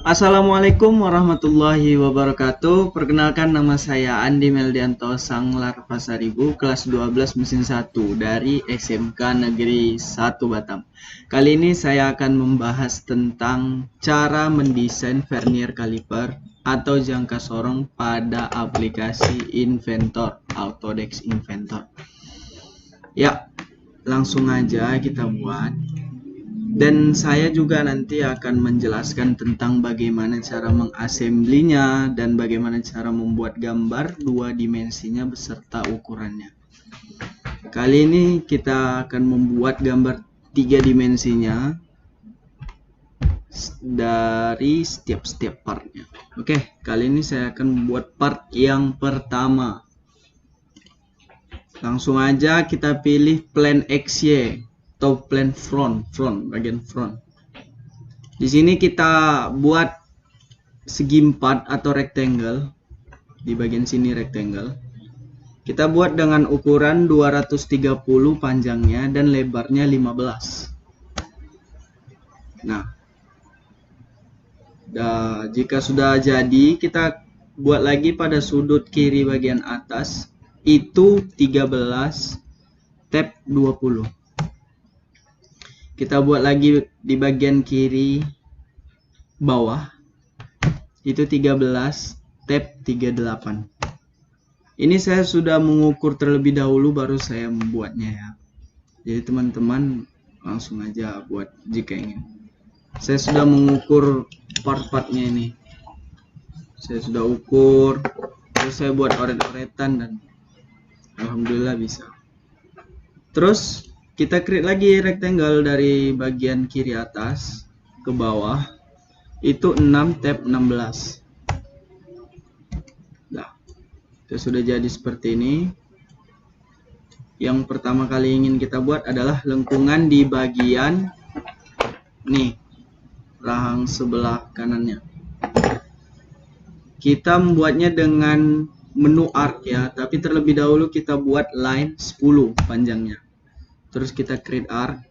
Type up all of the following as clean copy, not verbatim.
Assalamualaikum warahmatullahi wabarakatuh. Perkenalkan, nama saya Andi Meldianto Sanglar Pasaribu, kelas 12 mesin 1 dari SMK Negeri 1 Batam. Kali ini saya akan membahas tentang cara mendesain vernier caliper atau jangka sorong pada aplikasi Inventor, Autodesk Inventor. Ya, langsung aja kita buat. Dan saya juga nanti akan menjelaskan tentang bagaimana cara mengasemblinya dan bagaimana cara membuat gambar dua dimensinya beserta ukurannya. Kali ini kita akan membuat gambar tiga dimensinya dari setiap partnya. Oke, kali ini saya akan membuat part yang pertama. Langsung aja kita pilih plan XY atau plan front, bagian front. Di sini kita buat segi 4 atau rectangle. Di bagian sini rectangle. Kita buat dengan ukuran 230 panjangnya dan lebarnya 15. Nah, jika sudah jadi, kita buat lagi pada sudut kiri bagian atas itu 13 tab 20. Kita buat lagi di bagian kiri bawah itu 13 tab 38. Ini saya sudah mengukur terlebih dahulu baru saya membuatnya ya. Jadi teman-teman langsung aja buat jika ingin. Saya sudah mengukur part-partnya ini. Saya sudah ukur, terus saya buat oret-oretan dan alhamdulillah bisa. Terus kita create lagi rectangle dari bagian kiri atas ke bawah itu 6 tab 16. Nah, itu sudah jadi seperti ini. Yang pertama kali ingin kita buat adalah lengkungan di bagian nih, rahang sebelah kanannya. Kita membuatnya dengan menu arc ya, tapi terlebih dahulu kita buat line 10 panjangnya. Terus kita create arc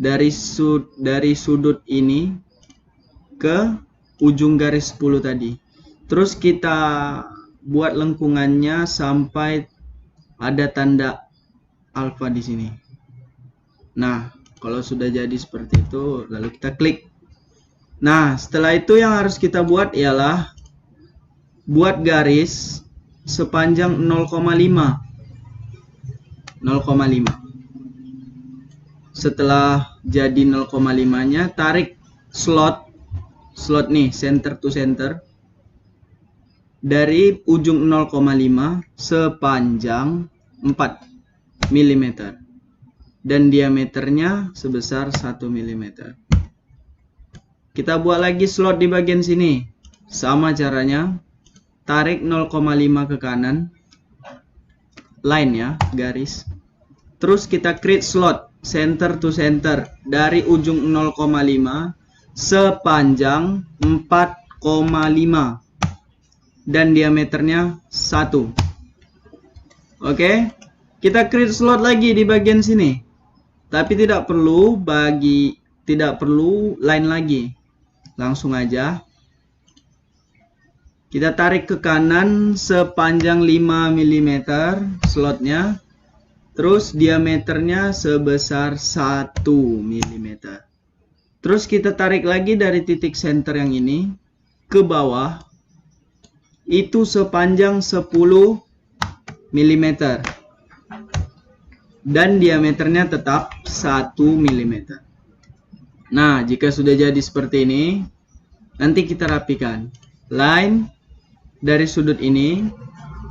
dari sudut ini ke ujung garis 10 tadi. Terus kita buat lengkungannya sampai ada tanda alfa di sini. Nah, kalau sudah jadi seperti itu, lalu kita klik. Nah, setelah itu yang harus kita buat ialah buat garis sepanjang 0,5. Setelah jadi 0,5-nya, tarik slot nih center to center dari ujung 0,5 sepanjang 4 mm dan diameternya sebesar 1 mm. Kita buat lagi slot di bagian sini. Sama caranya, tarik 0,5 ke kanan, line ya, garis. Terus kita create slot center to center dari ujung 0,5 sepanjang 4,5 dan diameternya 1. Oke, kita create slot lagi di bagian sini, tapi tidak perlu line lagi. Langsung aja kita tarik ke kanan sepanjang 5 mm slotnya. Terus diameternya sebesar 1 mm. Terus kita tarik lagi dari titik center yang ini ke bawah. Itu sepanjang 10 mm. Dan diameternya tetap 1 mm. Nah, jika sudah jadi seperti ini, nanti kita rapikan. Line dari sudut ini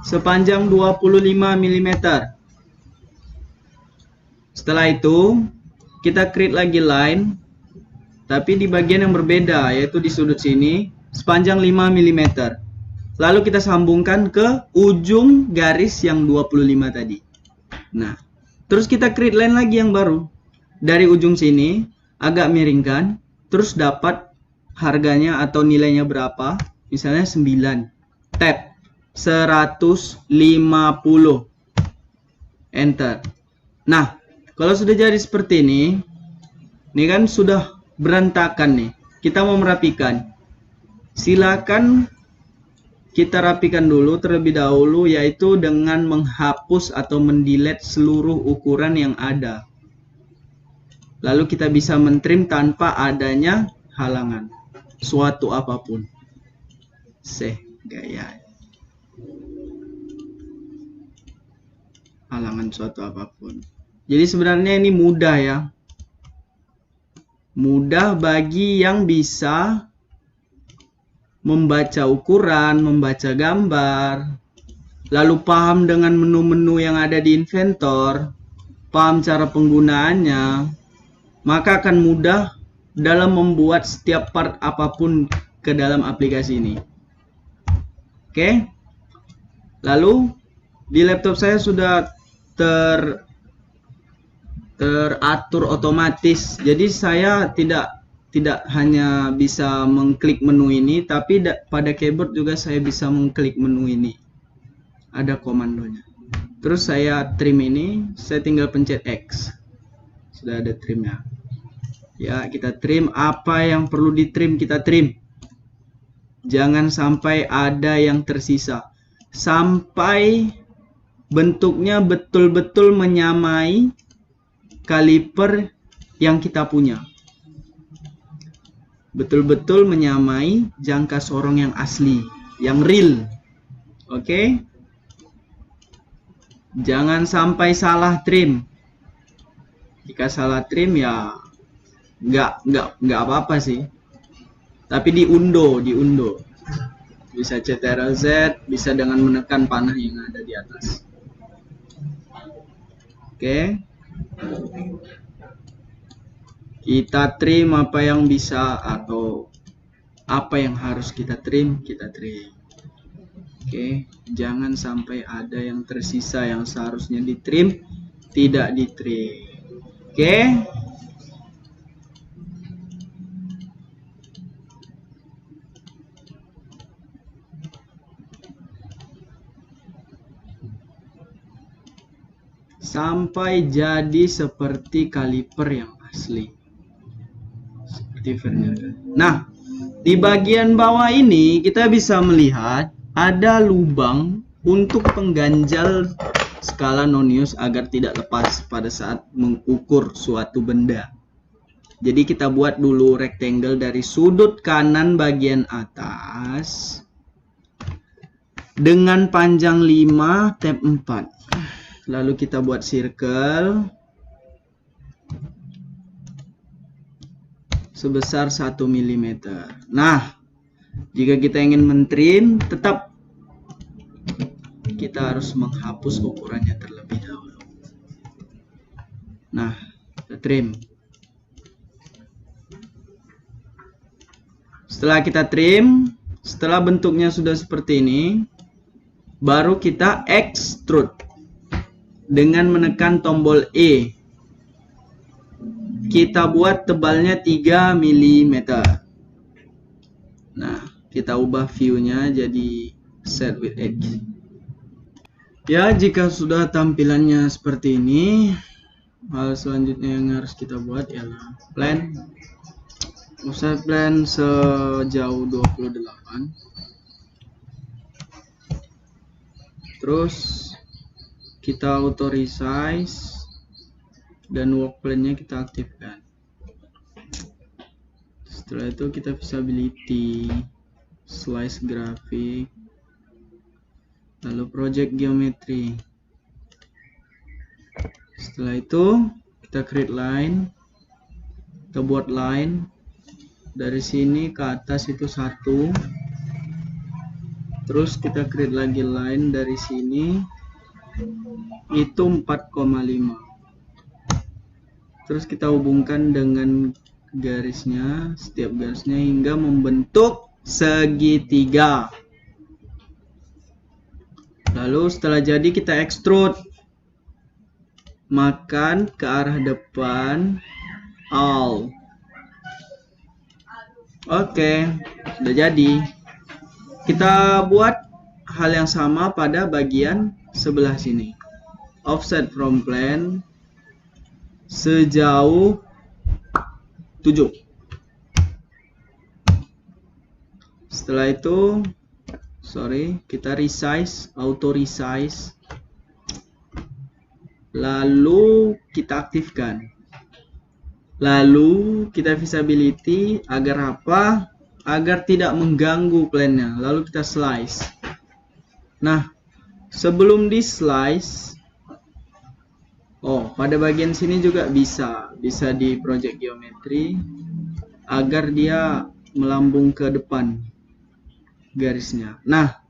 sepanjang 25 mm. Setelah itu, kita create lagi line, tapi di bagian yang berbeda, yaitu di sudut sini, sepanjang 5 mm. Lalu kita sambungkan ke ujung garis yang 25 tadi. Nah, terus kita create line lagi yang baru. Dari ujung sini, agak miringkan, terus dapat harganya atau nilainya berapa, misalnya 9. Tab 150. Enter. Nah, kalau sudah jadi seperti ini kan sudah berantakan nih. Kita mau merapikan. Silakan kita rapikan dulu terlebih dahulu, yaitu dengan menghapus atau mendelete seluruh ukuran yang ada. Lalu kita bisa mentrim tanpa adanya halangan suatu apapun. Gaya halangan suatu apapun. Jadi sebenarnya ini mudah ya. Mudah bagi yang bisa membaca ukuran, membaca gambar, lalu paham dengan menu-menu yang ada di Inventor, paham cara penggunaannya, maka akan mudah dalam membuat setiap part apapun ke dalam aplikasi ini. Oke. Lalu di laptop saya sudah teratur otomatis. Jadi saya tidak hanya bisa mengklik menu ini, tapi pada keyboard juga saya bisa mengklik menu ini. Ada komandonya. Terus saya trim ini, saya tinggal pencet X. Sudah ada trimnya. Ya, kita trim apa yang perlu ditrim, kita trim. Jangan sampai ada yang tersisa. Sampai bentuknya betul-betul menyamai kaliper yang kita punya. Betul-betul menyamai jangka sorong yang asli, yang real. Oke? Jangan sampai salah trim. Jika salah trim ya nggak apa-apa sih. Tapi diundo. Bisa Ctrl Z, bisa dengan menekan panah yang ada di atas. Oke. Kita trim apa yang bisa atau apa yang harus kita trim, kita trim. Oke, jangan sampai ada yang tersisa yang seharusnya ditrim, tidak ditrim. Oke. Sampai jadi seperti kaliper yang asli. Nah, di bagian bawah ini kita bisa melihat ada lubang untuk pengganjal skala nonius agar tidak lepas pada saat mengukur suatu benda. Jadi kita buat dulu rectangle dari sudut kanan bagian atas dengan panjang 5 tab 4. Lalu kita buat circle sebesar 1 mm. Nah, jika kita ingin mentrim, tetap kita harus menghapus ukurannya terlebih dahulu. Nah, kita trim. Setelah kita trim, setelah bentuknya sudah seperti ini, baru kita extrude dengan menekan tombol E. Kita buat tebalnya 3 mm. Nah, kita ubah view-nya jadi set with edge. Ya, jika sudah tampilannya seperti ini, hal selanjutnya yang harus kita buat ialah plan. Usai plan sejauh 28. Terus kita auto resize dan work plan-nya kita aktifkan. Setelah itu kita visibility, slice grafik, lalu project geometry. Setelah itu kita create line, kita buat line dari sini ke atas itu 1, terus kita create lagi line dari sini itu 4,5. Terus kita hubungkan dengan garisnya, setiap garisnya hingga membentuk segitiga. Lalu setelah jadi kita extrude, makan ke arah depan, all. Oke, sudah jadi. Kita buat hal yang sama pada bagian sebelah sini. Offset from plan sejauh 7. Setelah itu, kita resize, auto resize. Lalu kita aktifkan. Lalu kita visibility agar apa? Agar tidak mengganggu plannya. Lalu kita slice. Nah, sebelum di slice, pada bagian sini juga bisa di project geometry agar dia melambung ke depan garisnya. Nah,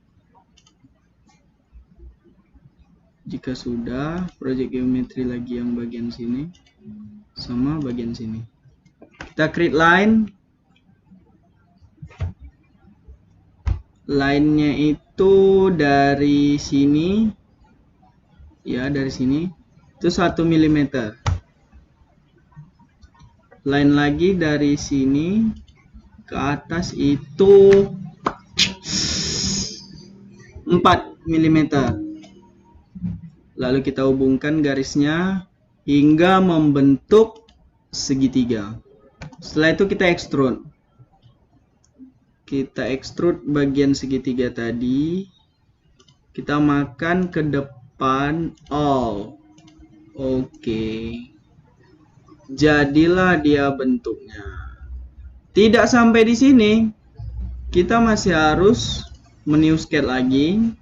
jika sudah, project geometry lagi yang bagian sini sama bagian sini. Kita create line. Line-nya itu dari sini. Ya, dari sini. Itu 1 mm. Line lagi dari sini ke atas itu 4 mm. Lalu kita hubungkan garisnya hingga membentuk segitiga. Setelah itu kita extrude. Kita extrude bagian segitiga tadi. Kita makan ke depan all. Oke. Jadilah dia bentuknya. Tidak sampai di sini. Kita masih harus new sketch lagi.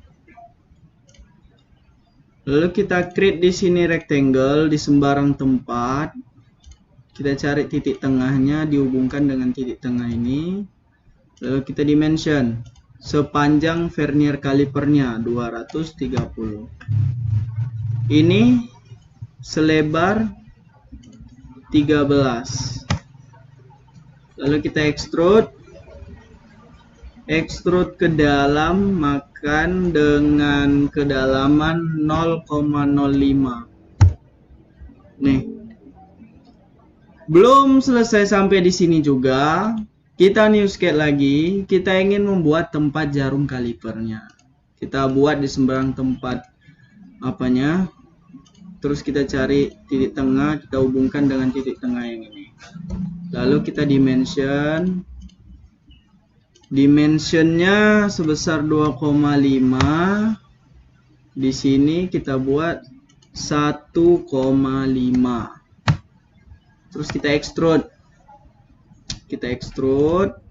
Lalu kita create di sini rectangle di sembarang tempat. Kita cari titik tengahnya, dihubungkan dengan titik tengah ini. Lalu kita dimension sepanjang vernier calipernya 230. Ini selebar 13. Lalu kita extrude ke dalam, makan dengan kedalaman 0,05. Nih, belum selesai sampai di sini juga. Kita new sketch lagi. Kita ingin membuat tempat jarum kalipernya. Kita buat di sembarang tempat apanya. Terus kita cari titik tengah, kita hubungkan dengan titik tengah yang ini. Lalu kita dimension. Dimensionnya sebesar 2,5. Di sini kita buat 1,5. Terus kita extrude. Kita extrude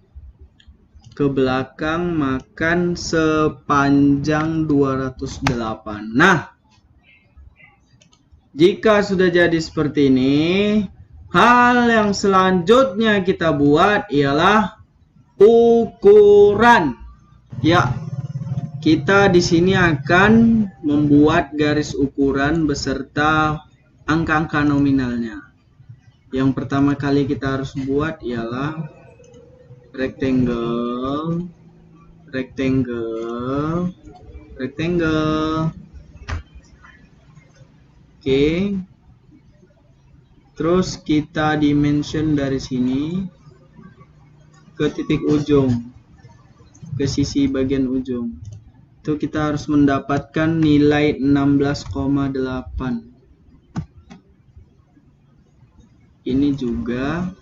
ke belakang, makan sepanjang 208. Nah, jika sudah jadi seperti ini, hal yang selanjutnya kita buat ialah ukuran. Ya, kita di sini akan membuat garis ukuran beserta angka-angka nominalnya. Yang pertama kali kita harus buat ialah rectangle. Oke. Terus kita dimension dari sini ke titik ujung, ke sisi bagian ujung. Itu kita harus mendapatkan nilai 16,8. Ini juga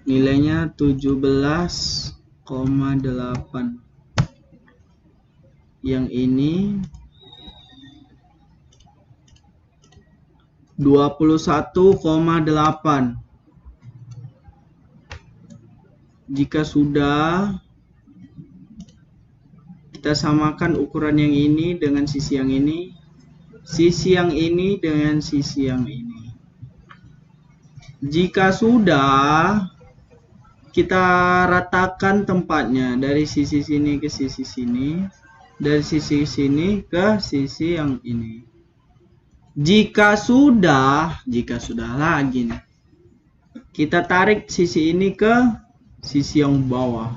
nilainya 17,8. Yang ini 21,8. Jika sudah, kita samakan ukuran yang ini dengan sisi yang ini, sisi yang ini dengan sisi yang ini. Jika sudah, kita ratakan tempatnya dari sisi sini ke sisi sini, dari sisi sini ke sisi yang ini. Jika sudah lagi nih, kita tarik sisi ini ke sisi yang bawah.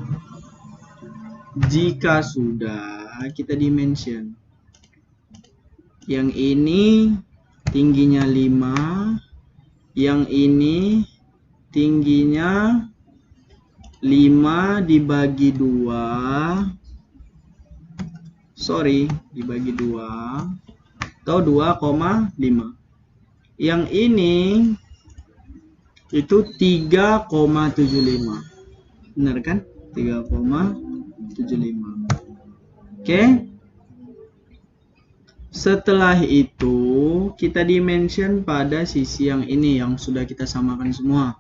Jika sudah, kita dimension. Yang ini tingginya 5, yang ini tingginya 5 dibagi 2. Dibagi 2 atau 2,5. Yang ini itu 3,75. Benar kan? 3,75. Oke. Setelah itu kita dimension pada sisi yang ini yang sudah kita samakan semua.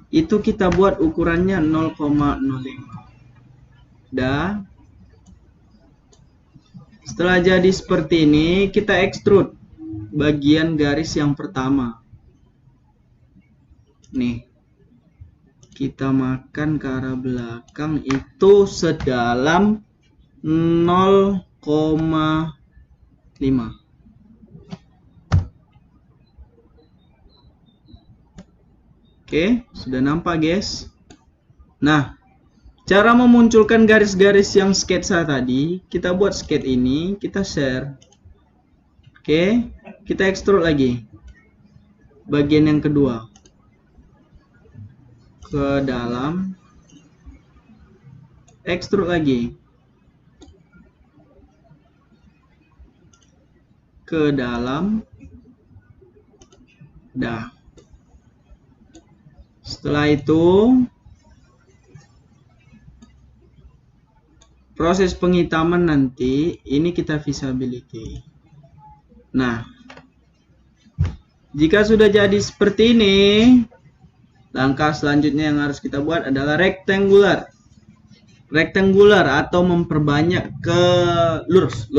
Itu kita buat ukurannya 0,05. Dah. Setelah jadi seperti ini, kita extrude bagian garis yang pertama. Nih. Kita makan ke arah belakang itu sedalam 0,5. Oke, sudah nampak guys. Nah, cara memunculkan garis-garis yang sketsa tadi, kita buat sketch ini, kita share. Oke, kita extrude lagi. Bagian yang kedua. Ke dalam. Extrude lagi. Ke dalam. Dah. Setelah itu proses penghitaman nanti ini kita visibility. Nah, jika sudah jadi seperti ini, langkah selanjutnya yang harus kita buat adalah rectangular. Rectangular atau memperbanyak ke lurus.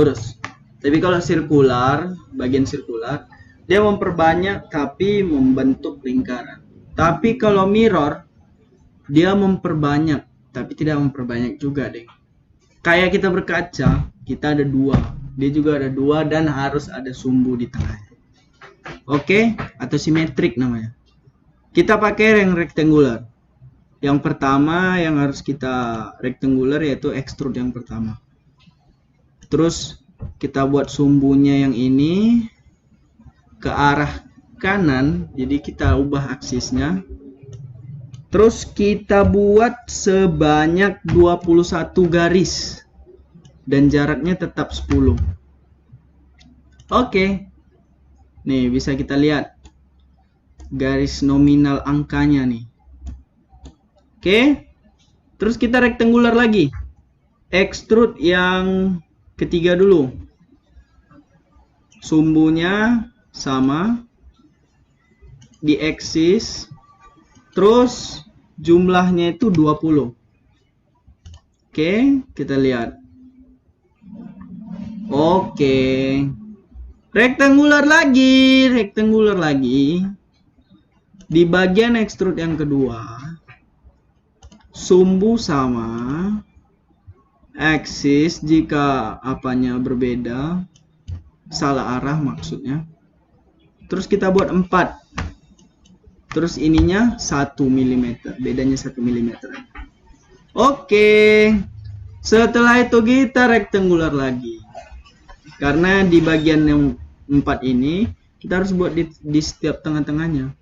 Tapi kalau sirkular, bagian sirkular, dia memperbanyak tapi membentuk lingkaran. Tapi kalau mirror, dia memperbanyak, tapi tidak memperbanyak juga deh. Kayak kita berkaca, kita ada dua. Dia juga ada dua dan harus ada sumbu di tengah. Oke, atau simetrik namanya. Kita pakai yang rectangular. Yang pertama yang harus kita rectangular yaitu extrude yang pertama. Terus kita buat sumbunya yang ini ke arah kanan, jadi kita ubah aksisnya. Terus kita buat sebanyak 21 garis dan jaraknya tetap 10. Oke. Nih bisa kita lihat garis nominal angkanya nih. Oke. Terus kita rectangular lagi. Extrude yang ketiga dulu. Sumbunya sama di axis, terus jumlahnya itu 20. Oke, kita lihat. Oke, rectangular lagi di bagian extrude yang kedua. Sumbu sama, axis jika apanya berbeda, salah arah maksudnya. Terus kita buat 4. Terus ininya 1 mm, bedanya 1 mm. Oke. Setelah itu kita rectangular lagi. Karena di bagian yang 4 ini kita harus buat di setiap tengah-tengahnya.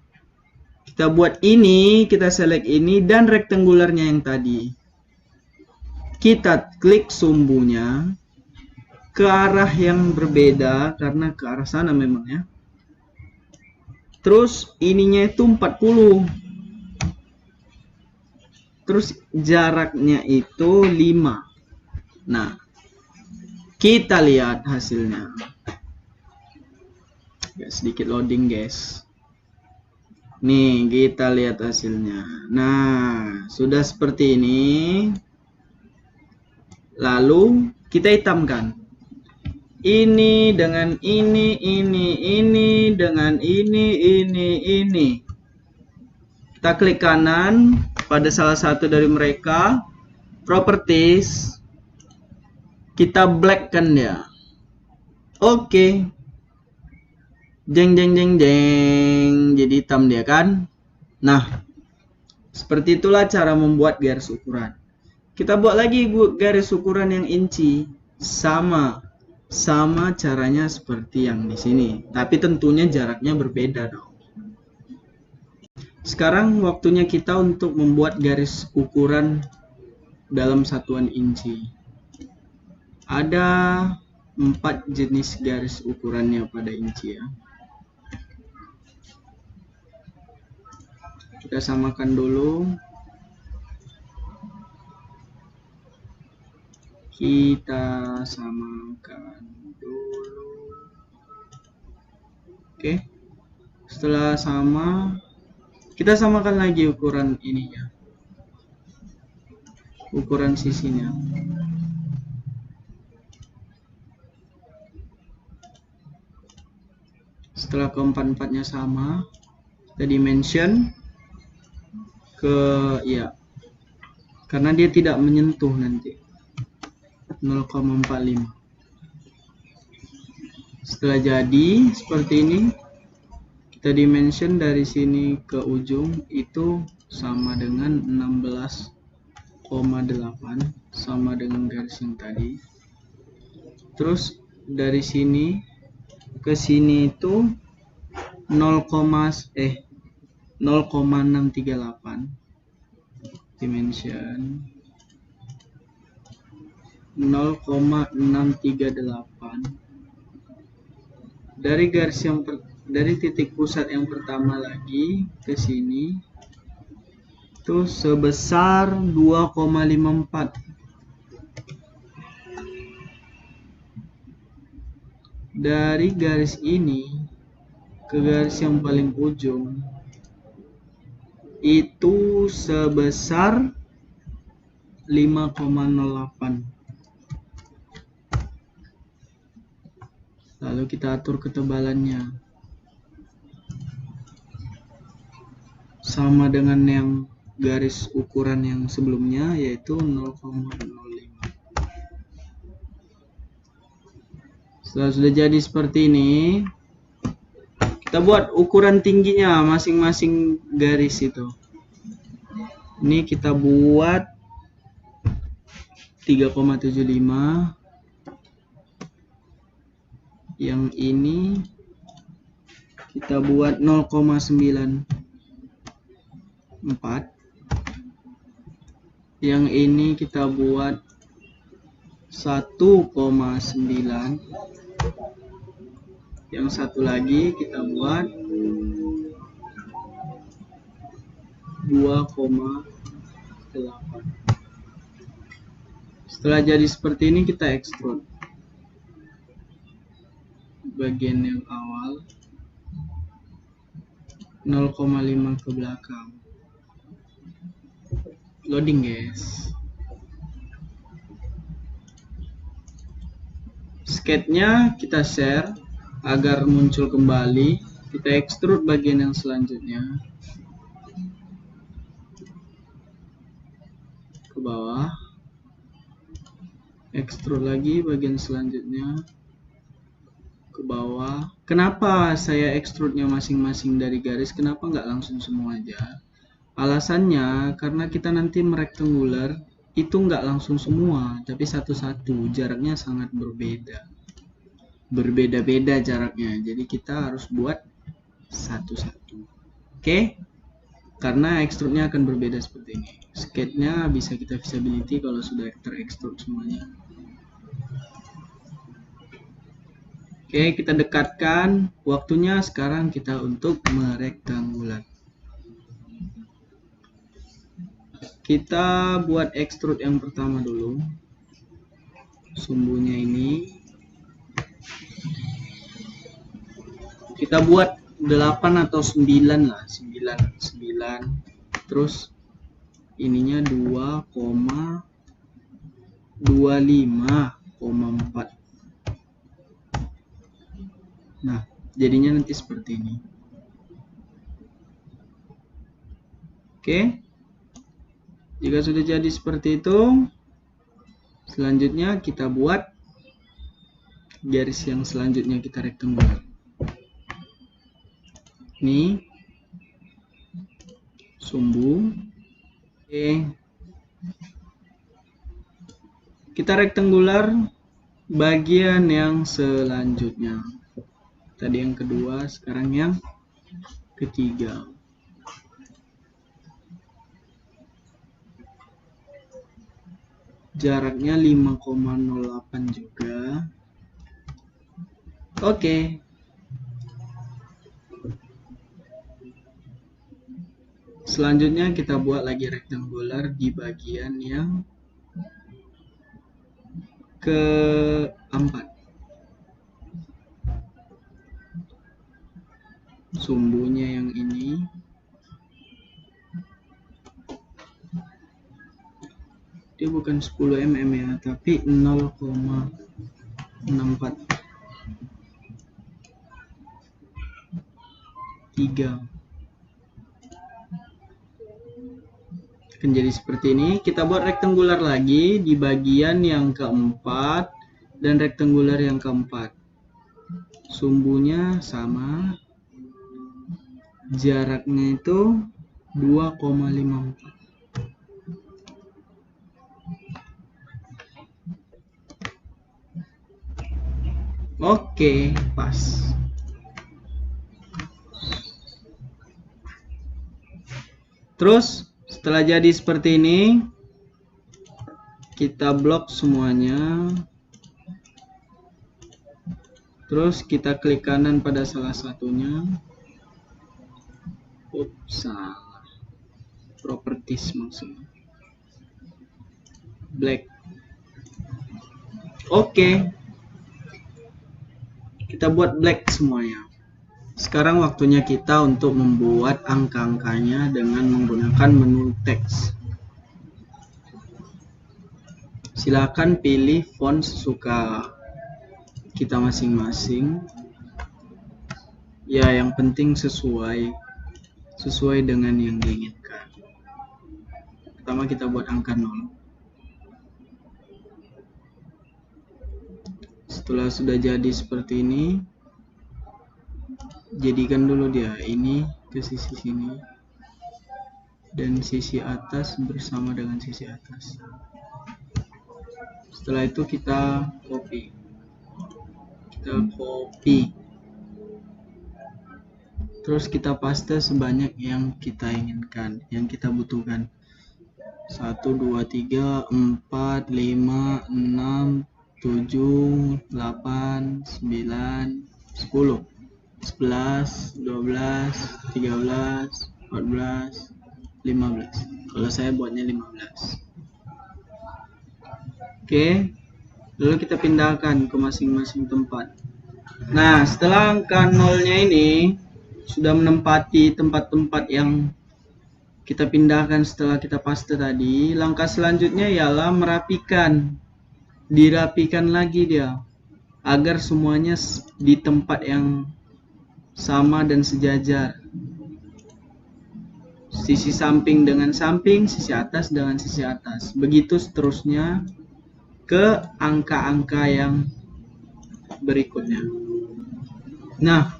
Kita buat ini, kita select ini dan rectangularnya yang tadi. Kita klik sumbunya ke arah yang berbeda karena ke arah sana memang ya. Terus ininya itu 40. Terus jaraknya itu 5. Nah, kita lihat hasilnya. Agak sedikit loading guys. Nih, kita lihat hasilnya. Nah, sudah seperti ini. Lalu kita hitamkan. Ini dengan ini dengan ini. Kita klik kanan pada salah satu dari mereka, properties, kita blackkan dia. Oke. Jeng, jadi hitam dia kan. Nah, seperti itulah cara membuat garis ukuran. Kita buat lagi garis ukuran yang inci, sama caranya seperti yang di sini, tapi tentunya jaraknya berbeda dong. Sekarang waktunya kita untuk membuat garis ukuran dalam satuan inci. Ada 4 jenis garis ukurannya pada inci ya. Kita samakan dulu. Kita samakan dulu. Oke. Setelah sama, kita samakan lagi ukuran ininya. Ukuran sisinya. Setelah keempat-empatnya sama, kita dimension ke ya. Karena dia tidak menyentuh nanti. 0,45. Setelah jadi seperti ini, kita dimension dari sini ke ujung itu sama dengan 16,8, sama dengan garis yang tadi. Terus dari sini ke sini itu 0,638 dimension 0,638 dari garis dari titik pusat yang pertama lagi ke sini itu sebesar 2,54. Dari garis ini ke garis yang paling ujung itu sebesar 5,08. Lalu kita atur ketebalannya sama dengan yang garis ukuran yang sebelumnya, yaitu 0,05. Setelah sudah jadi seperti ini, kita buat ukuran tingginya masing-masing garis itu. Ini kita buat 3,75. Yang ini kita buat 0,94. Yang ini kita buat 1,9. Yang satu lagi kita buat 2,8. Setelah jadi seperti ini, kita ekstrud bagian yang awal 0,5 ke belakang. Loading guys. Sketnya kita share agar muncul kembali. Kita ekstrud bagian yang selanjutnya ke bawah. Ekstrud lagi bagian selanjutnya ke bawah. Kenapa saya ekstrudnya masing-masing dari garis? Kenapa nggak langsung semua aja? Alasannya karena kita nanti merektangular itu nggak langsung semua, tapi satu-satu. Jaraknya sangat berbeda-beda jaraknya. Jadi kita harus buat satu-satu. Oke? Karena ekstrudnya akan berbeda seperti ini. Sketnya bisa kita visibility kalau sudah terekstrud semuanya. Oke, kita dekatkan. Waktunya sekarang kita untuk merektangular. Kita buat ekstrud yang pertama dulu. Sumbunya ini. Kita buat 8 atau 9 lah. 9. Terus ininya 2,25,4. Nah, jadinya nanti seperti ini. Oke. Jika sudah jadi seperti itu, selanjutnya kita buat garis yang selanjutnya, kita rektangular. Ini sumbu. Oke. Kita rektangular bagian yang selanjutnya. Tadi yang kedua, sekarang yang ketiga. Jaraknya 5,08 juga. Oke. Selanjutnya kita buat lagi rektangular di bagian yang keempat. Sumbunya yang ini. Dia bukan 10 mm ya, tapi 0,64 3 akan jadi seperti ini. Kita buat rektangular lagi di bagian yang keempat dan rektangular yang keempat. Sumbunya sama, jaraknya itu 2,54. Oke, pas. Terus setelah jadi seperti ini, kita blok semuanya. Terus kita klik kanan pada salah satunya. Salah. Properties maksudnya. Black. Oke. Kita buat black semuanya. Sekarang waktunya kita untuk membuat angka-angkanya dengan menggunakan menu teks. Silakan pilih font sesuka kita masing-masing. Ya, yang penting sesuai dengan yang diinginkan. Pertama kita buat angka 0. Setelah sudah jadi seperti ini, jadikan dulu dia ini ke sisi sini dan sisi atas bersama dengan sisi atas. Setelah itu kita copy. Terus kita paste sebanyak yang kita inginkan, yang kita butuhkan. 1, 2, 3, 4, 5, 6, 7, 8, 9, 10, 11, 12, 13, 14, 15. Kalau saya buatnya 15. Oke, lalu kita pindahkan ke masing-masing tempat. Nah, setelah angka 0-nya ini sudah menempati tempat-tempat yang kita pindahkan setelah kita paste tadi, langkah selanjutnya ialah dirapikan lagi dia agar semuanya di tempat yang sama dan sejajar. Sisi samping dengan samping, sisi atas dengan sisi atas. Begitu seterusnya ke angka-angka yang berikutnya. Nah,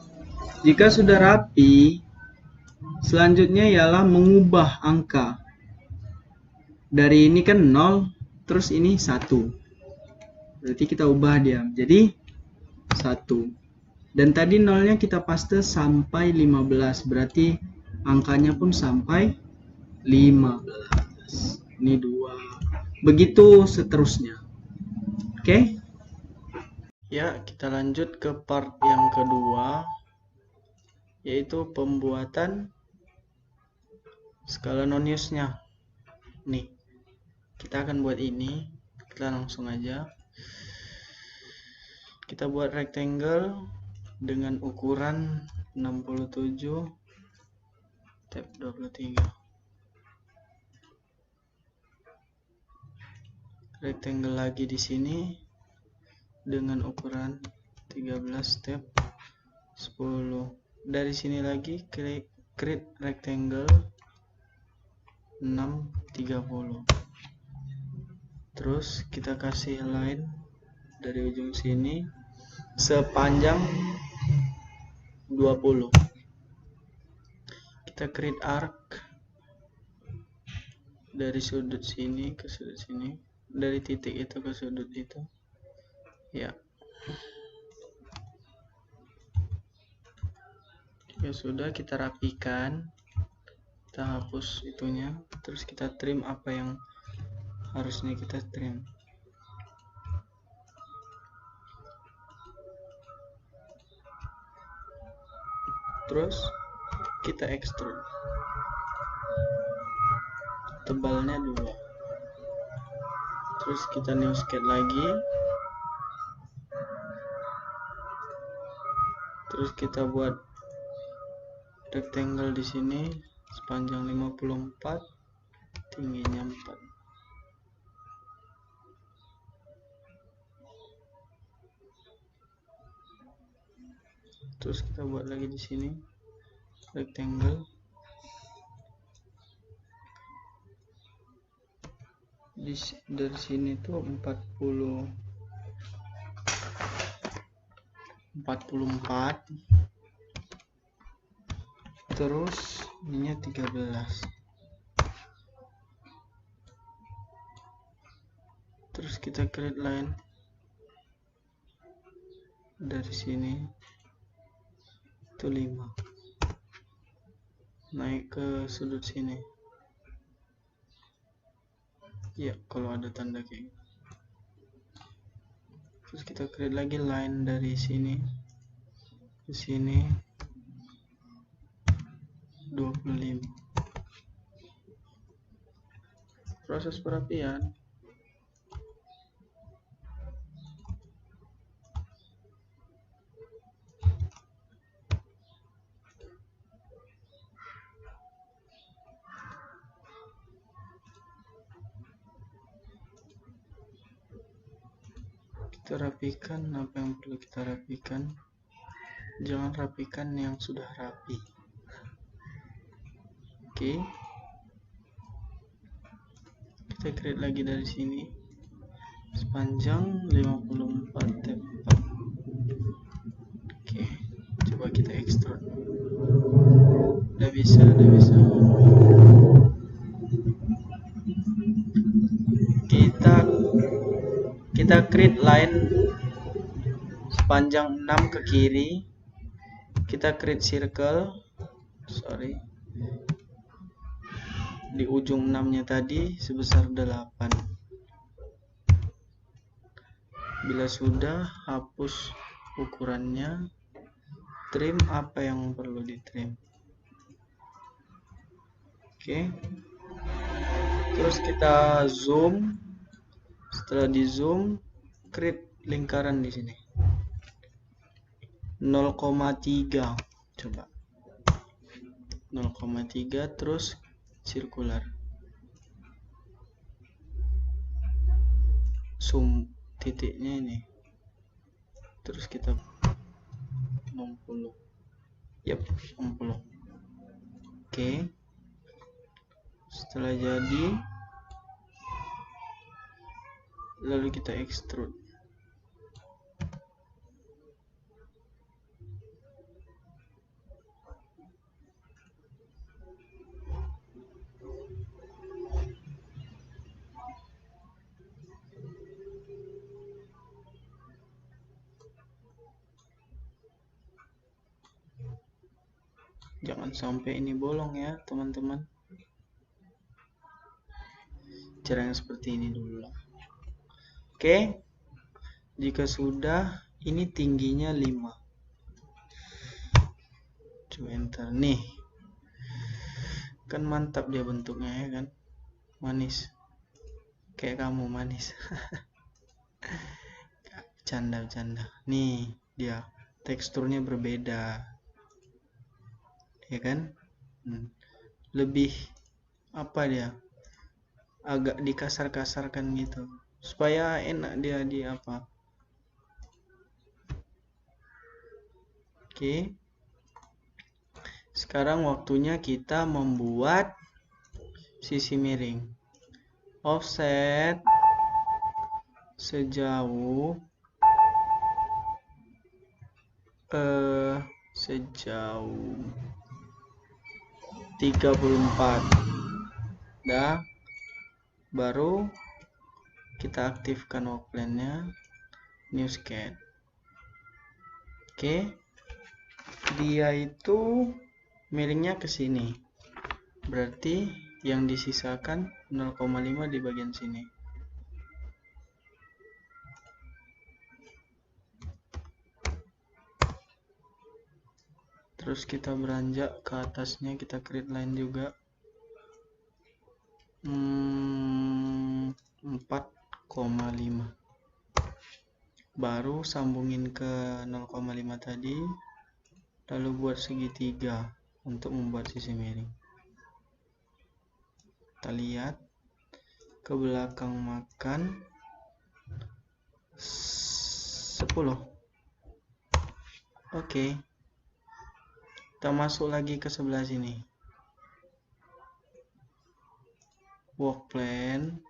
jika sudah rapi, selanjutnya ialah mengubah angka. Dari ini kan 0, terus ini 1. Berarti kita ubah dia jadi 1. Dan tadi 0-nya kita paste sampai 15. Berarti angkanya pun sampai 15. Ini 2. Begitu seterusnya. Oke? Ya, kita lanjut ke part yang kedua, yaitu pembuatan skala noniusnya. Nih, kita akan buat ini. Kita langsung aja. Kita buat rectangle dengan ukuran 67 tab 23. Rectangle lagi di sini dengan ukuran 13 tab 10. Dari sini lagi create rectangle 630. Terus kita kasih line dari ujung sini sepanjang 20. Kita create arc dari sudut sini ke sudut sini, dari titik itu ke sudut itu. Ya. Ya sudah, kita rapikan. Kita hapus itunya, terus kita trim apa yang harusnya kita trim. Terus kita extrude. Tebalnya 2. Terus kita new sketch lagi. Terus kita buat rectangle di sini sepanjang 54, tingginya 4. Terus kita buat lagi di sini rectangle dari sini tuh 44, terus ininya 13. Terus kita create line dari sini itu 5, naik ke sudut sini ya, kalau ada tanda kayak gitu. Terus kita create lagi line dari sini ke sini 25. Proses perapian. Kita rapikan apa yang perlu kita rapikan, jangan rapikan yang sudah rapi. Oke, kita create lagi dari sini sepanjang 54 tab 4. Oke, coba kita extrude. Udah bisa. Kita create line sepanjang 6 ke kiri. Kita create circle, di ujung 6 nya tadi sebesar 8. Bila sudah, hapus ukurannya, trim apa yang perlu di trim. Oke, terus kita zoom. Setelah di zoom, create lingkaran di sini 0,3, coba 0,3, terus sirkular, zoom titiknya ini, terus kita 60, yep, 60. Oke, setelah jadi, lalu kita extrude. Jangan sampai ini bolong ya teman-teman. Cara yang seperti ini dulu. Oke, jika sudah, ini tingginya 5. Coba enter nih, kan mantap dia bentuknya ya kan, manis kayak kamu manis. Bercanda nih, dia teksturnya berbeda ya kan, lebih apa, dia agak dikasar-kasarkan gitu supaya enak dia di apa. Oke, sekarang waktunya kita membuat sisi miring. Offset sejauh 34. Dah, baru kita aktifkan work plan-nya, new sketch. Oke, dia itu miringnya ke sini, berarti yang disisakan 0,5 di bagian sini. Terus kita beranjak ke atasnya, kita create line juga 4,5, baru sambungin ke 0,5 tadi, lalu buat segitiga untuk membuat sisi miring. Kita lihat ke belakang makan 10. Oke. Kita masuk lagi ke sebelah sini. Work plan.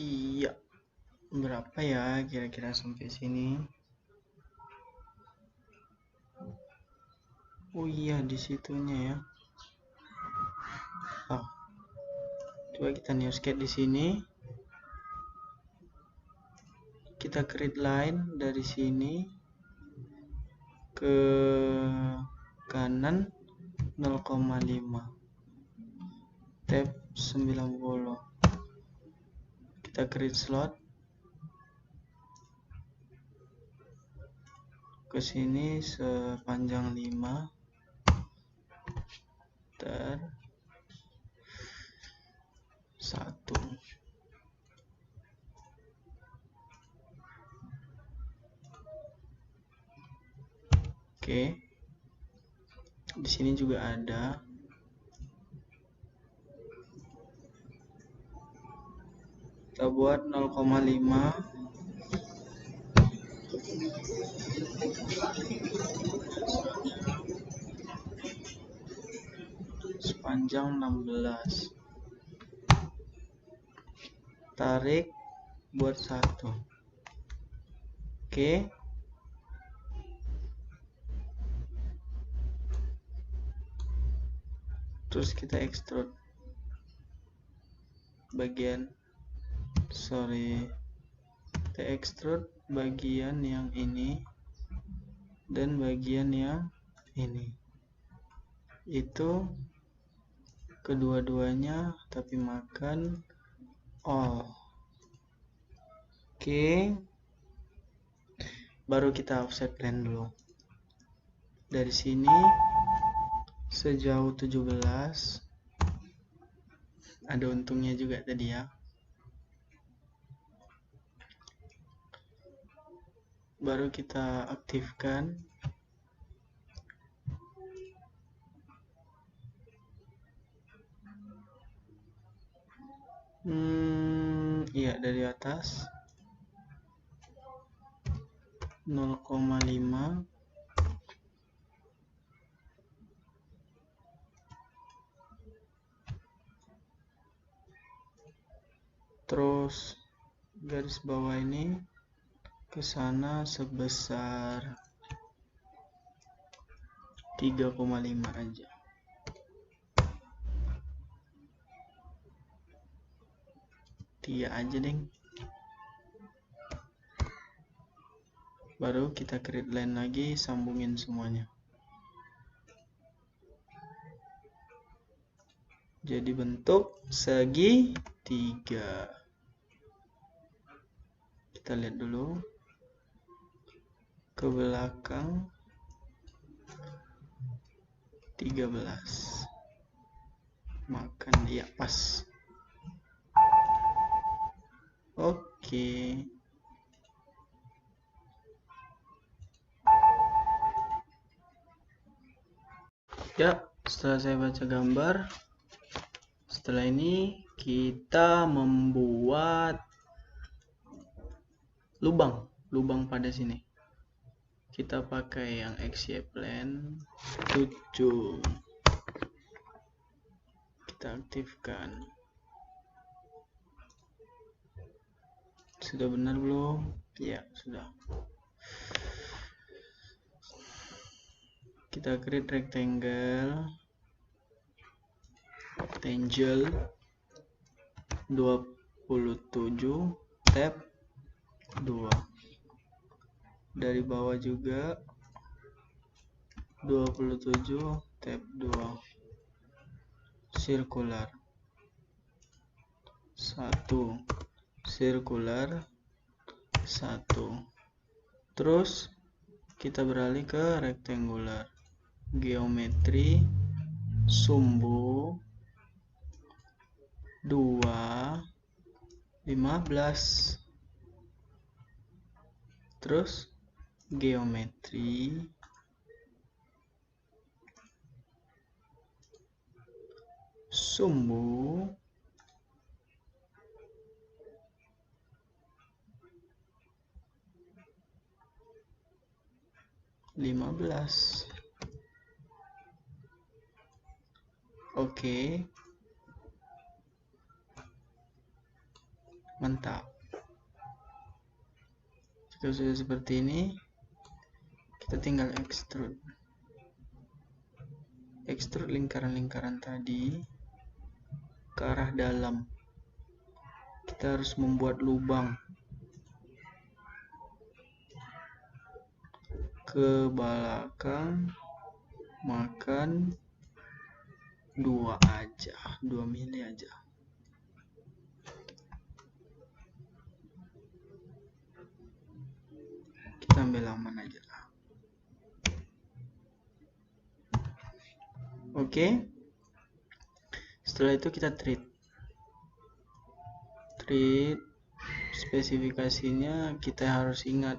Iya. Berapa ya kira-kira sampai sini? Oh iya, di situnya ya. Oh. Coba kita new sketch di sini. Kita create line dari sini ke kanan 0,5. Tab 90. Kita create slot ke sini sepanjang 5 ter 1. Oke. Di sini juga ada. Kita buat 0,5 sepanjang 16. Tarik buat 1. Oke. Terus kita extrude bagian kita extrude bagian yang ini dan bagian yang ini. Itu kedua-duanya tapi makan all. Oke. Baru kita offset plan dulu. Dari sini sejauh 17. Ada untungnya juga tadi ya. Baru kita aktifkan. Iya, dari atas 0,5 terus garis bawah ini ke sana sebesar 3,5 aja. Tiga aja deng. Baru kita create line lagi, sambungin semuanya. Jadi bentuk segitiga. Kita lihat dulu ke belakang 13. Makan dia pas. Oke. Ya, setelah saya baca gambar, setelah ini kita membuat lubang pada sini. Kita pakai yang XY plane 7. Kita aktifkan. Sudah benar belum? Ya, sudah. Kita create rectangle 27 tab 2. Dari bawah juga 27 tab 2. Circular 1. Circular 1. Terus kita beralih ke rectangular. Geometri sumbu 2 15. Terus geometri, sumbu, (15). Oke. Mantap. Jika sudah seperti ini, kita tinggal extrude. Extrude lingkaran-lingkaran tadi ke arah dalam. Kita harus membuat lubang ke belakang, makan 2 aja, 2 mili aja. Kita ambil aman aja lah. Oke. Setelah itu kita treat spesifikasinya kita harus ingat,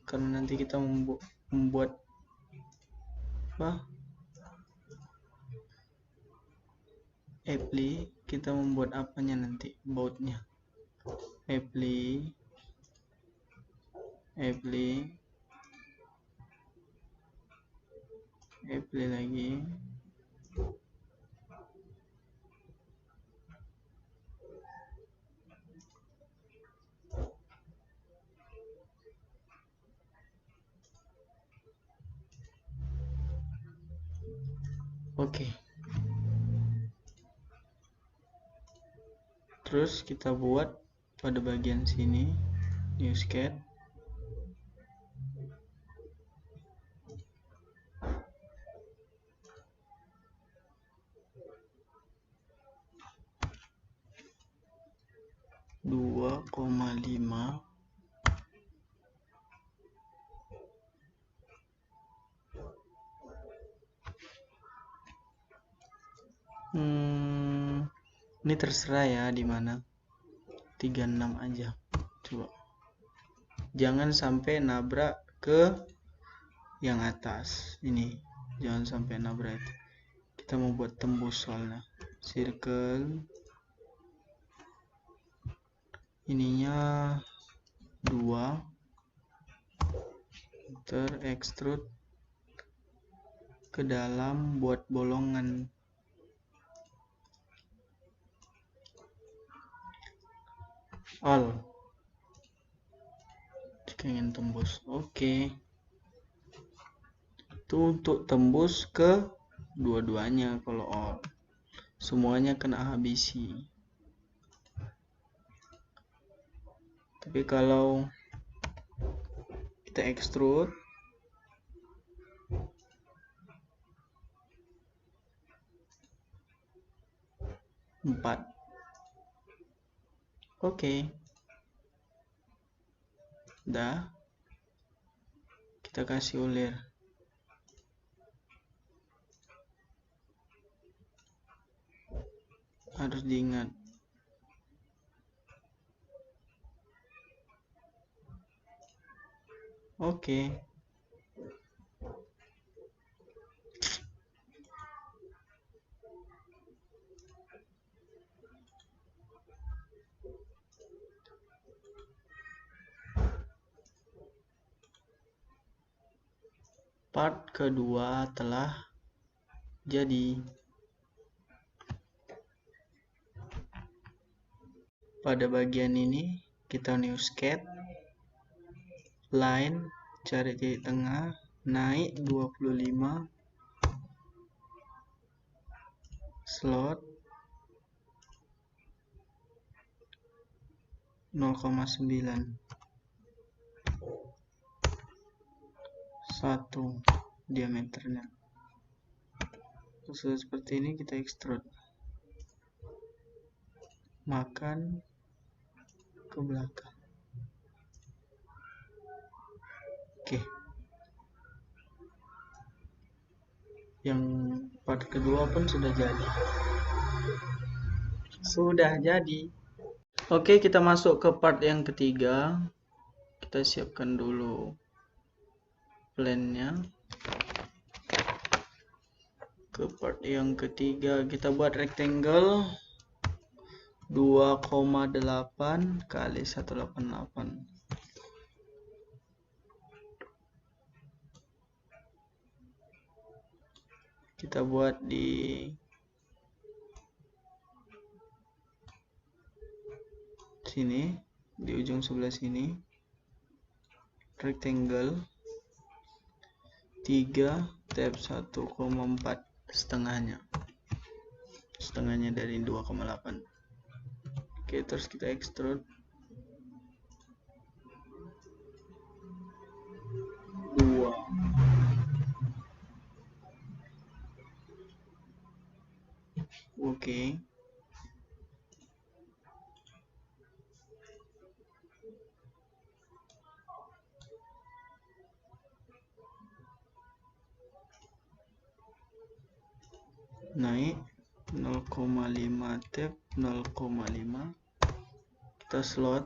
karena nanti kita membuat apply, kita membuat apanya nanti, bautnya. Apply lagi. Oke. Terus kita buat pada bagian sini new sketch. Dua koma lima ini terserah ya di mana, 36 aja. Coba jangan sampai nabrak ke yang atas ini, jangan sampai nabrak itu. Kita mau buat tembus soalnya. Circle ininya 2, extrude ke dalam, buat bolongan. All jika ingin tembus. Oke. Itu untuk tembus ke dua-duanya. Kalau all, semuanya kena habisi. Tapi kalau kita extrude, empat. Oke. Udah. Kita kasih ulir. Harus diingat. Oke. Part kedua telah jadi. Pada bagian ini kita new sketch, line, cari titik tengah, naik 25, slot 0,9, 1 diameternya. Terus seperti ini kita extrude, makan ke belakang. Oke. Yang part kedua pun sudah jadi. Oke, kita masuk ke part yang ketiga. kita siapkan dulu plannya. Ke part yang ketiga kita buat rectangle 2,8 kali 188. Kita buat di sini, di ujung sebelah sini, rectangle 3 tab 1,4 setengahnya dari 2,8. Oke, terus kita extrude 2. Oke. Naik 0,5 tab 0,5. Kita slot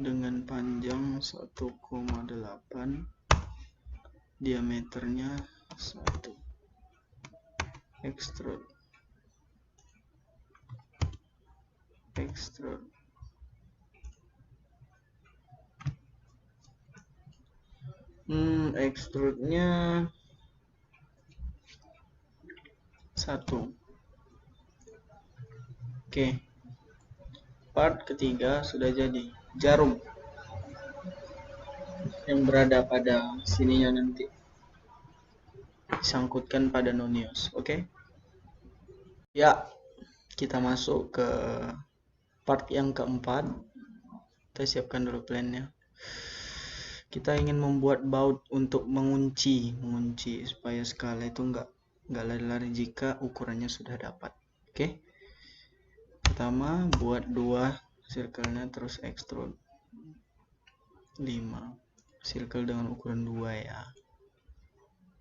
dengan panjang 1,8, diameternya 1. Extrude extrude-nya 1. Oke, part ketiga sudah jadi. Jarum yang berada pada sininya nanti disangkutkan pada nonius. Oke. Ya, kita masuk ke part yang keempat. Kita siapkan dulu plannya. Kita ingin membuat baut untuk mengunci supaya skala itu nggak lari-lari jika ukurannya sudah dapat. Oke. Pertama buat 2 circle-nya, terus extrude 5 circle dengan ukuran 2 ya.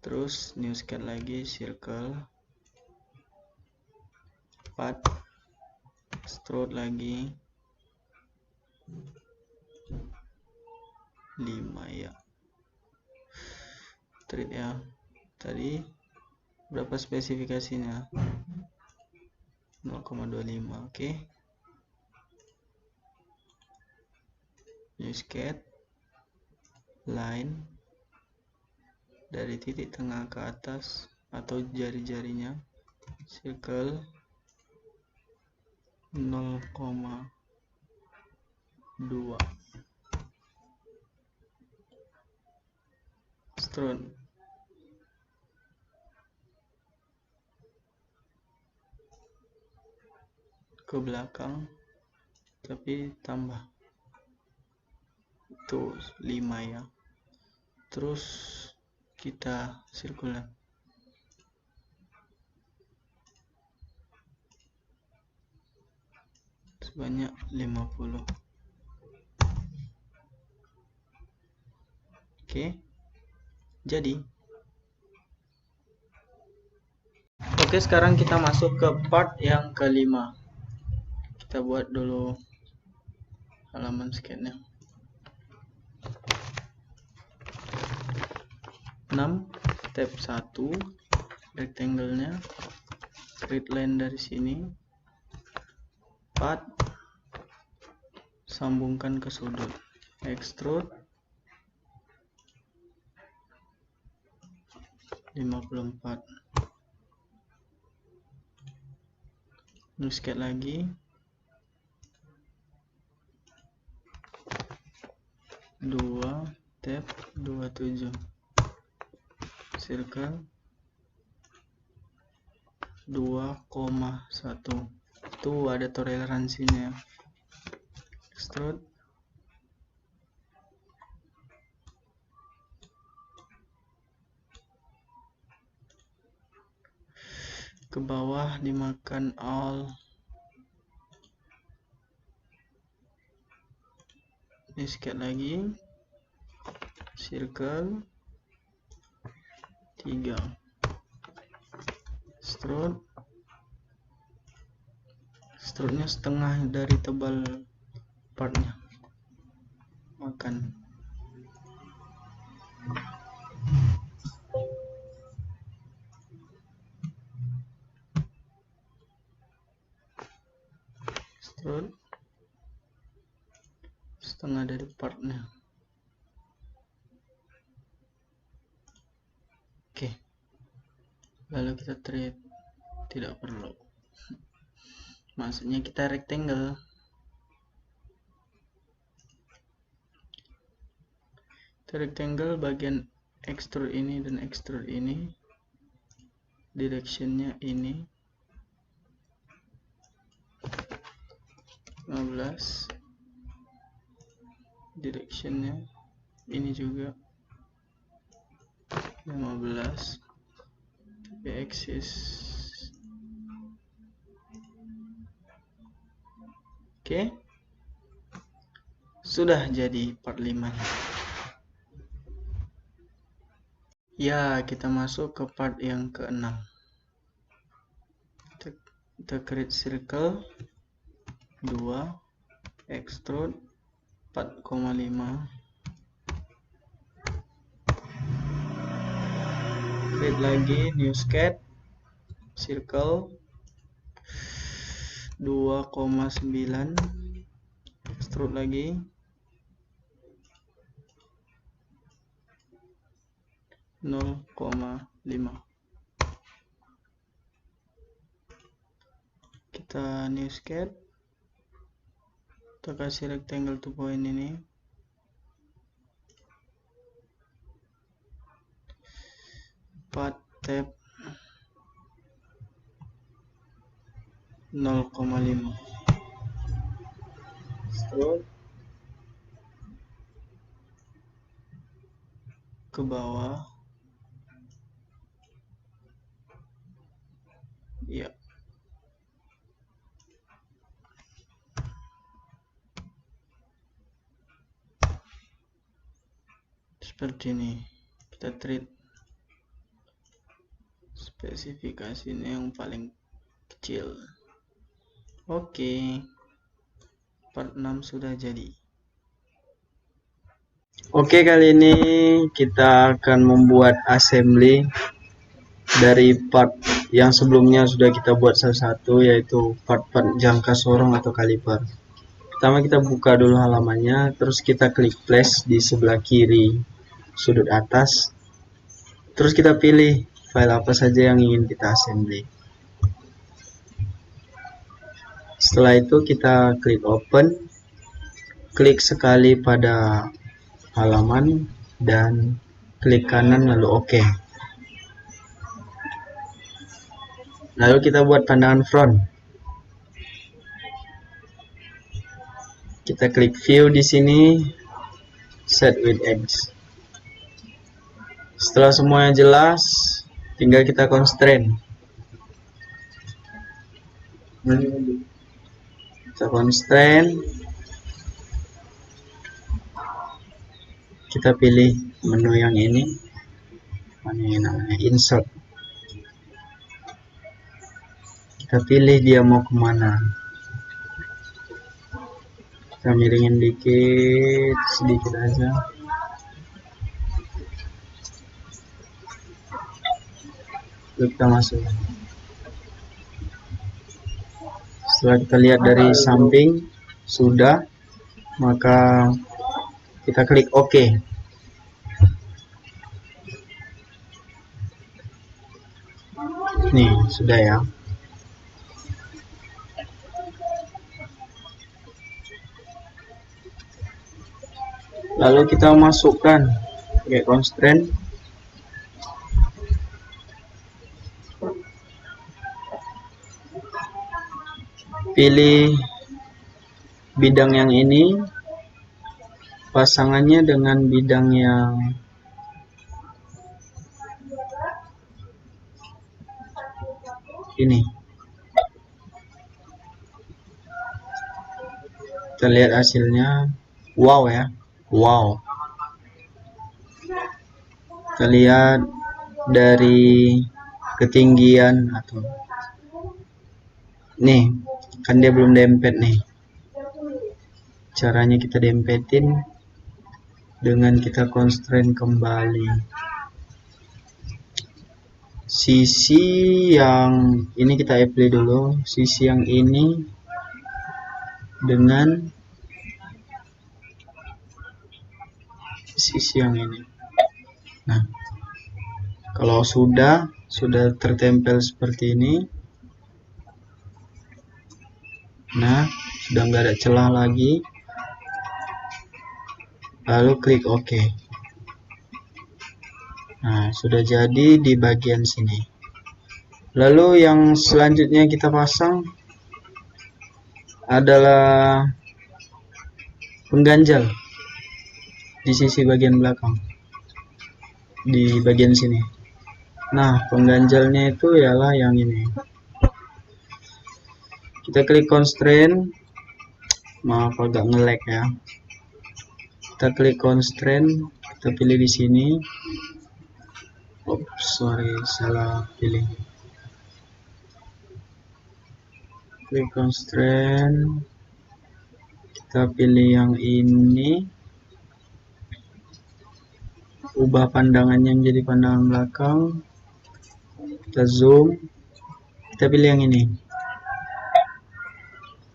Terus new sketch lagi, circle 4, extrude lagi 5 ya. Treat ya. Tadi berapa spesifikasinya? 0,25. Oke. New sketch line dari titik tengah ke atas atau jari-jarinya, circle 0,2. Extrude ke belakang tapi tambah itu 5 ya. Terus kita sirkulan sebanyak 50. Oke, jadi oke, sekarang kita masuk ke part yang kelima. Kita buat dulu halaman sketchnya. 6 tab 1 rectangle-nya, create line dari sini, 4 sambungkan ke sudut, extrude 54. New sketch lagi, 2 tab 27 circle 2,1. Itu ada toleransinya. Extrude ke bawah dimakan all. Ini sketch lagi, circle 3, extrude Extrude-nya setengah dari tebal partnya. Makan. Extrude setengah dari partnya. Oke. Lalu kita treat, tidak perlu. Maksudnya kita rectangle. Rectangle bagian extrude ini dan extrude ini, directionnya ini 15, directionnya ini juga 15, tapi axis oke. Sudah jadi part 5 nya. Ya, kita masuk ke part yang ke-6. Kita create circle 2, extrude 4,5, create lagi new sketch circle 2,9, extrude lagi 0,5. Kita new sketch, kita kasih rectangle to point ini, tab 0,5, extrude ke bawah. Ya, seperti ini. Kita treat spesifikasinya yang paling kecil. Oke, part 6 sudah jadi. Oke, kali ini kita akan membuat assembly dari part yang sebelumnya sudah kita buat satu-satu, yaitu part-part jangka sorong atau kaliper. Pertama kita buka dulu halamannya, terus kita klik plus di sebelah kiri sudut atas, terus kita pilih file apa saja yang ingin kita assembly. Setelah itu kita klik open, klik sekali pada halaman dan klik kanan lalu OK. Lalu kita buat pandangan front. Kita klik view di sini, set with edge. Setelah semuanya jelas, tinggal kita constraint. Kita constraint. Kita pilih menu yang ini. Mana yang namanya insert. Kita pilih dia mau kemana. Kita miringin dikit, sedikit aja. Lalu kita masuk. Setelah kita lihat dari samping sudah, maka kita klik OK. Nih sudah ya. Lalu kita masukkan pakai constraint. Pilih bidang yang ini, pasangannya dengan bidang yang ini. Kita lihat hasilnya. Wow ya. Wow. Kita lihat dari ketinggian atau nih kan dia belum dempet nih. Caranya kita dempetin dengan kita constrain kembali sisi yang ini, kita apply dulu sisi yang ini dengan sisi yang ini. Nah, kalau sudah tertempel seperti ini, nah sudah nggak ada celah lagi, lalu klik OK. Nah, sudah jadi di bagian sini. Lalu yang selanjutnya kita pasang adalah pengganjal di sisi bagian belakang, di bagian sini. Nah, pengganjalnya itu ialah yang ini. Kita klik constraint, maaf agak nge-lag ya. Kita klik constraint, kita pilih di sini. Oops, sorry, salah pilih. Klik constraint, kita pilih yang ini, ubah pandangannya menjadi pandangan belakang, kita zoom, kita pilih yang ini.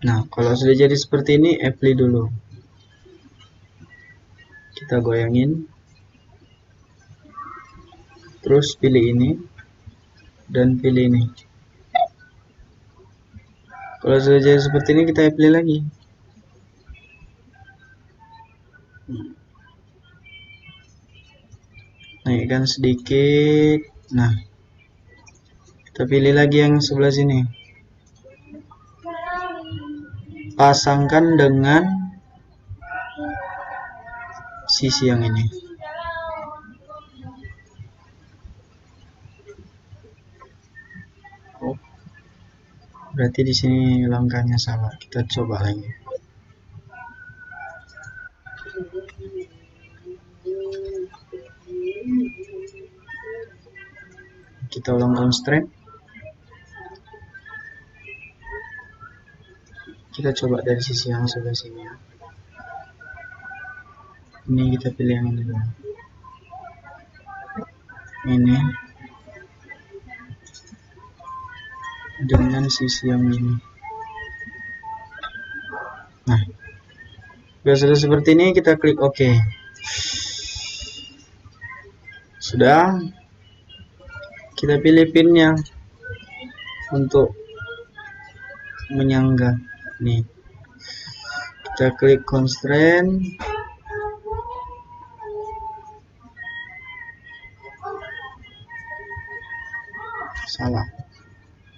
Nah, kalau sudah jadi seperti ini, apply dulu, kita goyangin, terus pilih ini dan pilih ini. Kalau sudah jadi seperti ini, kita apply lagi. Naikkan sedikit. Nah, kita pilih lagi yang sebelah sini, pasangkan dengan sisi yang ini. Oh, berarti di sini langkahnya salah. Kita coba lagi. Kita ulang constraint. Kita coba dari sisi yang sebelah sini ya. Ini kita pilih yang ini dulu. Ini dengan sisi yang ini. Nah, sudah seperti ini, kita klik OK. Sudah, kita pilih pinnya untuk menyangga. Nih, kita klik constraint, salah,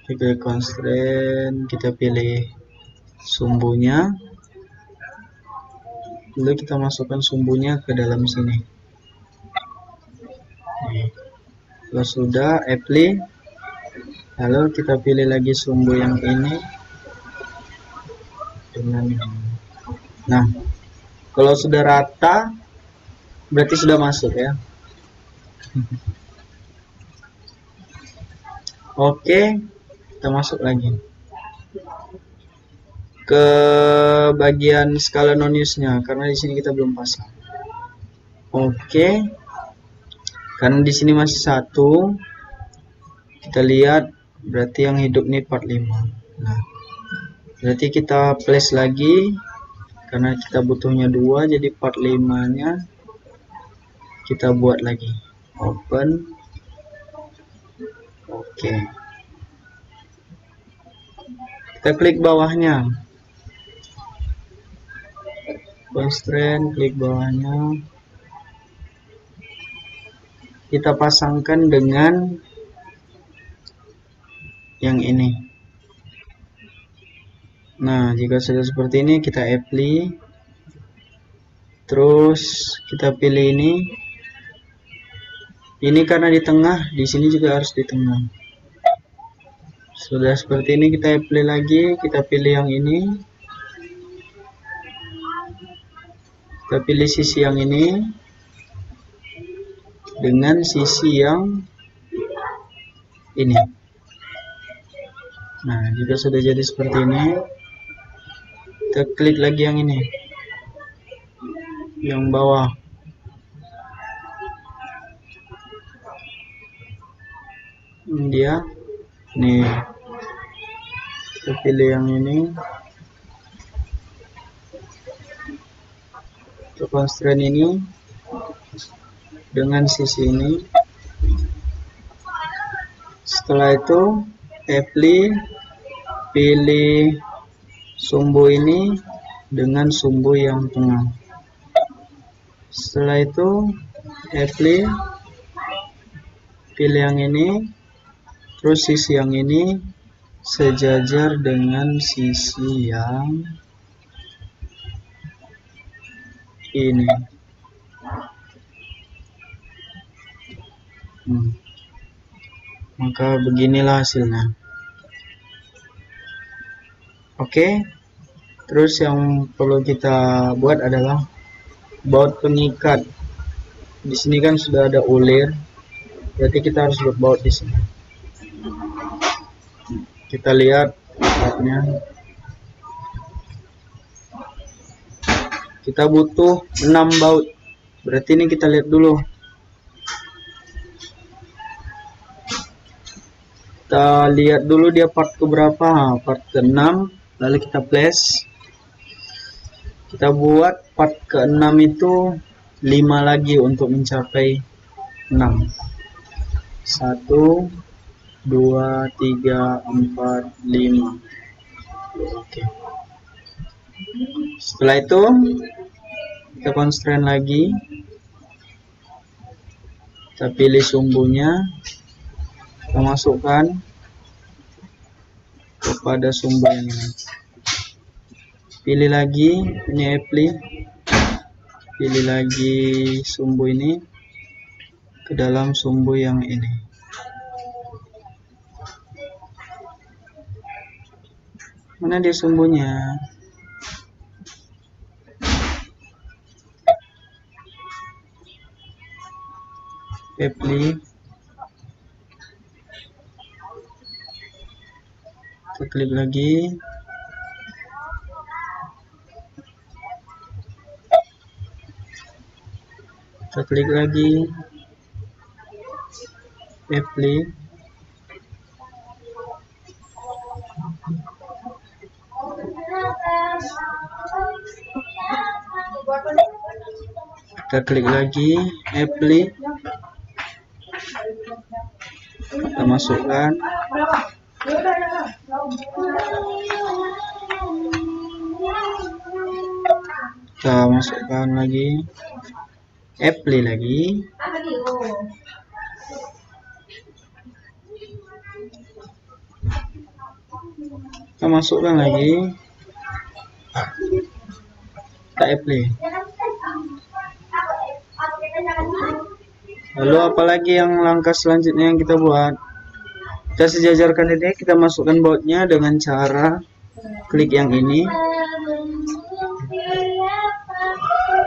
kita klik constraint, kita pilih sumbunya, lalu kita masukkan sumbunya ke dalam sini. Nih, kalau sudah apply, lalu kita pilih lagi sumbu yang ini dengan ini. Nah, kalau sudah rata berarti sudah masuk ya. Oke, kita masuk lagi ke bagian skala non-use-nya karena di sini kita belum pasang. Oke, karena di sini masih satu, kita lihat berarti yang hidup nih part 5. Nah, berarti kita place lagi karena kita butuhnya 2, jadi part 5-nya kita buat lagi. Open. Oke. Kita klik bawahnya. Constraint, klik bawahnya. Kita pasangkan dengan yang ini. Nah, jika sudah seperti ini, kita apply. Terus kita pilih ini. Ini karena di tengah, di sini juga harus di tengah. Sudah seperti ini, kita apply lagi. Kita pilih yang ini. Kita pilih sisi yang ini dengan sisi yang ini. Nah, jika sudah jadi seperti ini, Kita klik lagi yang ini, yang bawah. Ini dia nih, kita pilih yang ini. Untuk constraint ini dengan sisi ini. Setelah itu pilih sumbu ini dengan sumbu yang tengah. Setelah itu pilih yang ini, terus sisi yang ini sejajar dengan sisi yang ini. Maka beginilah hasilnya. Oke, terus yang perlu kita buat adalah baut pengikat. Di sini kan sudah ada ulir, berarti kita harus buat baut di sini. Kita lihat bautnya. Kita butuh 6 baut. Berarti ini kita lihat dulu. Kita lihat dulu dia part keberapa. Part ke-6. Lalu kita flash. Kita buat part ke-6 itu 5 lagi untuk mencapai 6. 1, 2, 3, 4, 5. Oke. Setelah itu kita constraint lagi. Kita pilih sumbunya. Kita masukkan kepada sumbu yang ini. Pilih lagi ini apply. Pilih lagi sumbu ini ke dalam sumbu yang ini. Mana dia sumbunya? Apply. Kita klik lagi. Kita klik lagi. Apply. Kita klik lagi. Apply. Kita masukkan. Kita masukkan lagi. Apply lagi. Kita masukkan lagi. Kita apply. Lalu apalagi yang langkah selanjutnya yang kita buat? Kita sejajarkan ini, kita masukkan bautnya dengan cara klik yang ini.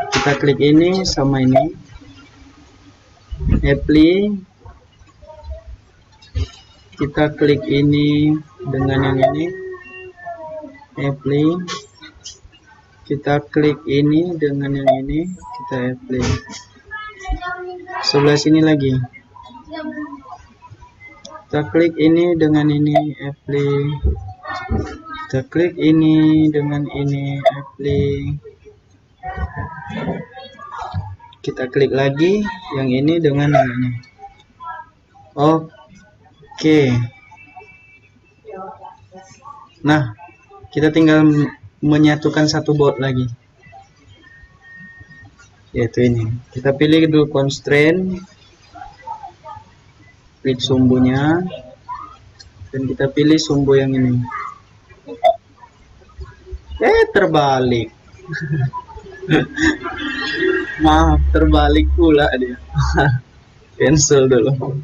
Kita klik ini sama ini. Apply. Kita klik ini dengan yang ini. Apply. Kita klik ini dengan yang ini. Kita apply. Sebelah sini lagi. Kita klik ini dengan ini, apply. Kita klik ini dengan ini, apply. Kita klik lagi yang ini dengan yang ini. Oke. Nah, kita tinggal menyatukan satu baut lagi, yaitu ini. Kita pilih dulu constraint, klik sumbunya, dan kita pilih sumbu yang ini. Terbalik. Maaf, terbalik pula dia. Cancel dulu.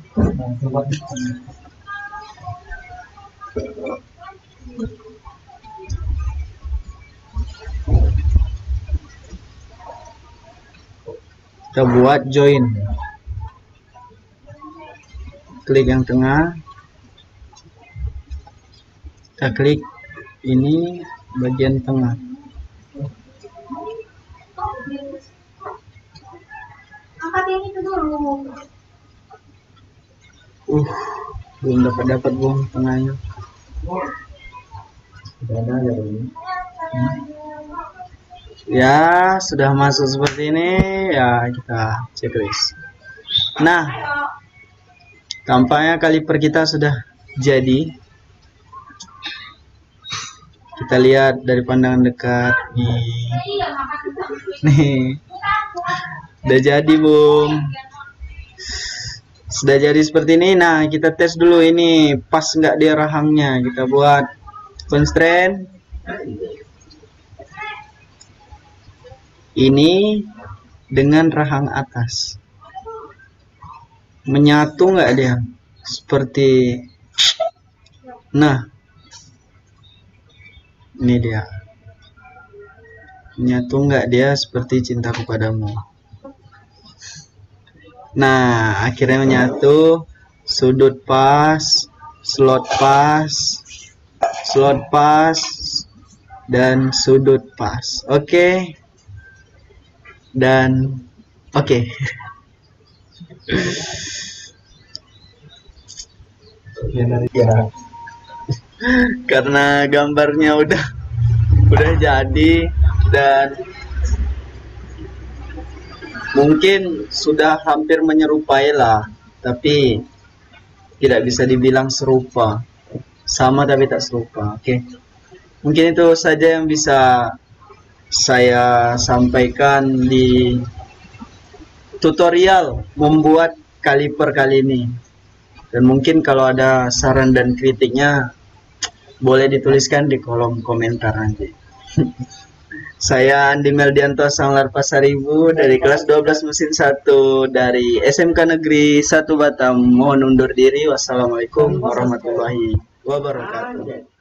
Kita buat join. Klik yang tengah. Kita klik ini bagian tengah. Belum dapat Bung tengahnya. Ya, sudah masuk seperti ini. Ya, kita checklist. Nah, tampaknya kaliper kita sudah jadi. Kita lihat dari pandangan dekat nih. Udah jadi, Bung. Sudah jadi seperti ini. Nah, kita tes dulu ini pas nggak dia rahangnya. Kita buat constraint. Ini dengan rahang atas. Menyatu nggak dia? Seperti, nah, ini dia. Menyatu nggak dia seperti cintaku padamu? Nah, akhirnya menyatu. Sudut pas, slot pas, dan sudut pas. Oke. Dan oke. Karena gambarnya udah jadi dan mungkin sudah hampir menyerupai lah, tapi tidak bisa dibilang serupa. Sama tapi tak serupa. Oke. Mungkin itu saja yang bisa saya sampaikan di tutorial membuat kaliper kali ini. Dan mungkin kalau ada saran dan kritiknya boleh dituliskan di kolom komentar nanti. Saya Andi Meldianto Sanglar Pasaribu dari kelas 12 mesin 1 dari SMK Negeri 1 Batam. Mohon undur diri. Wassalamualaikum warahmatullahi wabarakatuh.